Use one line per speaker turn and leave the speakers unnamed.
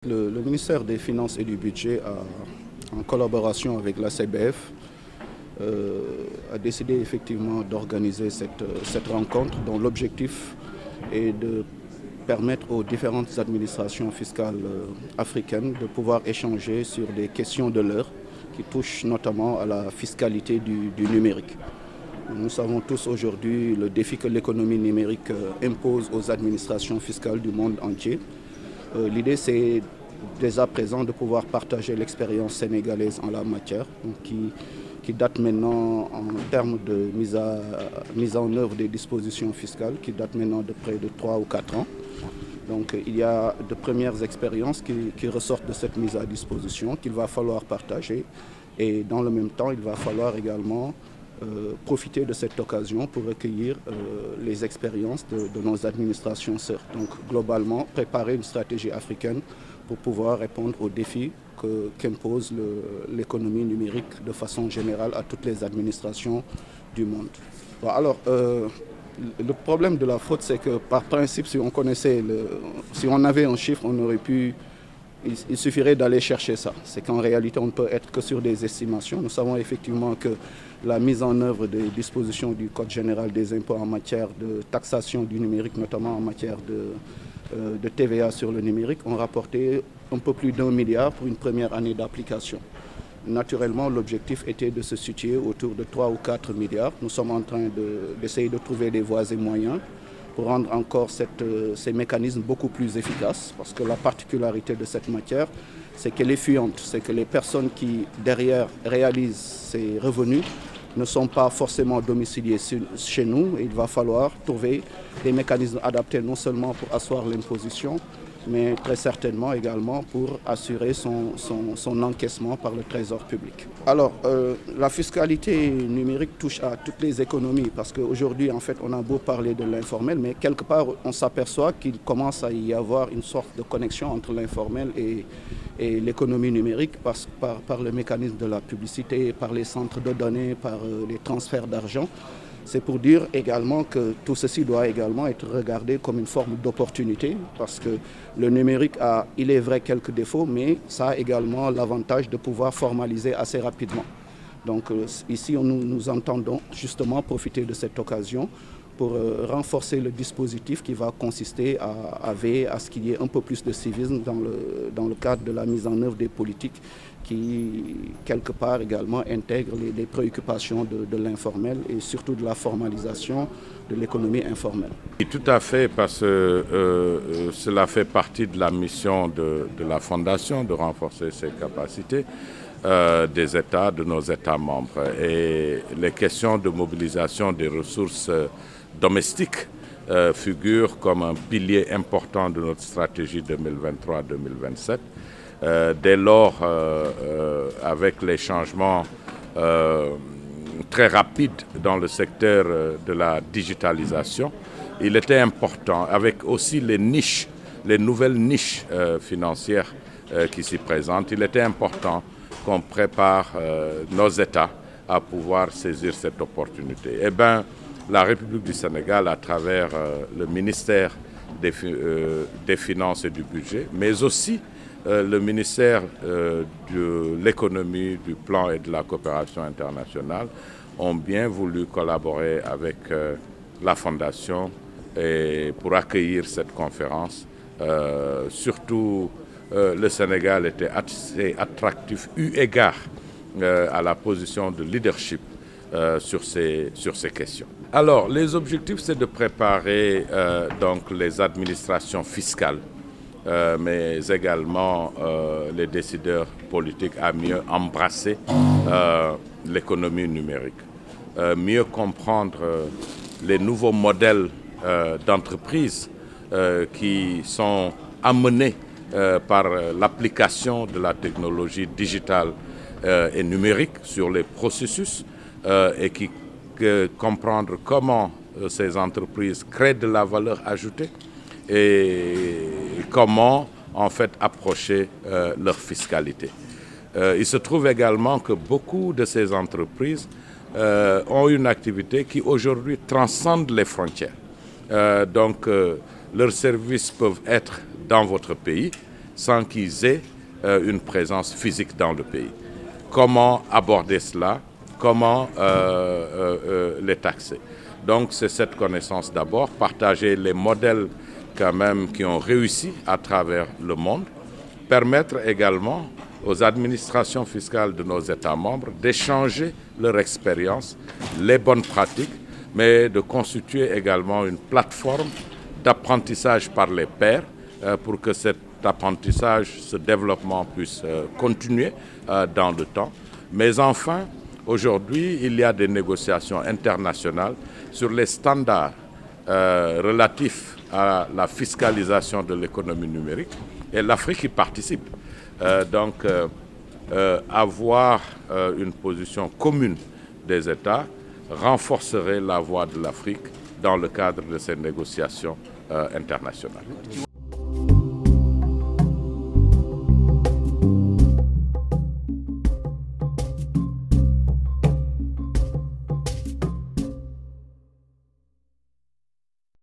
Le ministère des Finances et du Budget, en collaboration avec la CBF, a décidé effectivement d'organiser cette rencontre dont l'objectif est de permettre aux différentes administrations fiscales africaines de pouvoir échanger sur des questions de l'heure qui touchent notamment à la fiscalité du numérique. Nous savons tous aujourd'hui le défi que l'économie numérique impose aux administrations fiscales du monde entier. L'idée, c'est dès à présent de pouvoir partager l'expérience sénégalaise en la matière, qui date maintenant en termes de mise en œuvre des dispositions fiscales, qui date maintenant de près de 3 ou 4 ans. Donc il y a de premières expériences qui ressortent de cette mise à disposition qu'il va falloir partager. Et dans le même temps, il va falloir également profiter de cette occasion pour recueillir les expériences de nos administrations sœurs. Donc globalement, préparer une stratégie africaine pour pouvoir répondre aux défis qu'impose l'économie numérique de façon générale à toutes les administrations du monde. Bon, alors, le problème de la fraude, c'est que par principe, si on avait un chiffre, on aurait pu. Il suffirait d'aller chercher ça. C'est qu'en réalité, on ne peut être que sur des estimations. Nous savons effectivement que la mise en œuvre des dispositions du Code général des impôts en matière de taxation du numérique, notamment en matière de TVA sur le numérique, ont rapporté un peu plus d'1 milliard pour une première année d'application. Naturellement, l'objectif était de se situer autour de 3 ou 4 milliards. Nous sommes en train d'essayer de trouver des voies et moyens pour rendre encore ces mécanismes beaucoup plus efficaces, parce que la particularité de cette matière, c'est qu'elle est fuyante, c'est que les personnes qui, derrière, réalisent ces revenus ne sont pas forcément domiciliées chez nous. Il va falloir trouver des mécanismes adaptés non seulement pour asseoir l'imposition, mais très certainement également pour assurer son encaissement par le Trésor public. Alors, la fiscalité numérique touche à toutes les économies, parce qu'aujourd'hui, en fait, on a beau parler de l'informel, mais quelque part, on s'aperçoit qu'il commence à y avoir une sorte de connexion entre l'informel et l'économie numérique par le mécanisme de la publicité, par les centres de données, par les transferts d'argent. C'est pour dire également que tout ceci doit également être regardé comme une forme d'opportunité, parce que le numérique a, il est vrai, quelques défauts, mais ça a également l'avantage de pouvoir formaliser assez rapidement. Donc ici, nous entendons justement profiter de cette occasion pour renforcer le dispositif qui va consister à veiller à ce qu'il y ait un peu plus de civisme dans le cadre de la mise en œuvre des politiques qui, quelque part également, intègrent les préoccupations de l'informel et surtout de la formalisation de l'économie informelle.
Et tout à fait, parce que cela fait partie de la mission de la Fondation de renforcer ses capacités des États, de nos États membres. Et les questions de mobilisation des ressources domestiques figurent comme un pilier important de notre stratégie 2023-2027. Dès lors, avec les changements très rapides dans le secteur de la digitalisation, il était important, avec aussi les nouvelles niches financières qui s'y présentent, il était important qu'on prépare nos États à pouvoir saisir cette opportunité. Eh bien, la République du Sénégal, à travers le ministère des Finances et du Budget, mais aussi le ministère de l'économie, du plan et de la coopération internationale, ont bien voulu collaborer avec la Fondation pour accueillir cette conférence. Surtout, le Sénégal était assez attractif eu égard à la position de leadership sur ces questions. Alors, les objectifs, c'est de préparer donc les administrations fiscales, mais également les décideurs politiques à mieux embrasser l'économie numérique, mieux comprendre les nouveaux modèles d'entreprise qui sont amenés par l'application de la technologie digitale et numérique sur les processus et comprendre comment ces entreprises créent de la valeur ajoutée et comment en fait approcher leur fiscalité. Il se trouve également que beaucoup de ces entreprises ont une activité qui aujourd'hui transcende les frontières. Donc leurs services peuvent être dans votre pays, sans qu'ils aient une présence physique dans le pays. Comment aborder cela? Comment les taxer? Donc c'est cette connaissance d'abord, partager les modèles quand même qui ont réussi à travers le monde, permettre également aux administrations fiscales de nos États membres d'échanger leur expérience, les bonnes pratiques, mais de constituer également une plateforme d'apprentissage par les pairs pour que cet apprentissage, ce développement puisse continuer dans le temps. Mais enfin, aujourd'hui, il y a des négociations internationales sur les standards relatifs à la fiscalisation de l'économie numérique et l'Afrique y participe. Donc, avoir une position commune des États renforcerait la voix de l'Afrique dans le cadre de ces négociations internationales.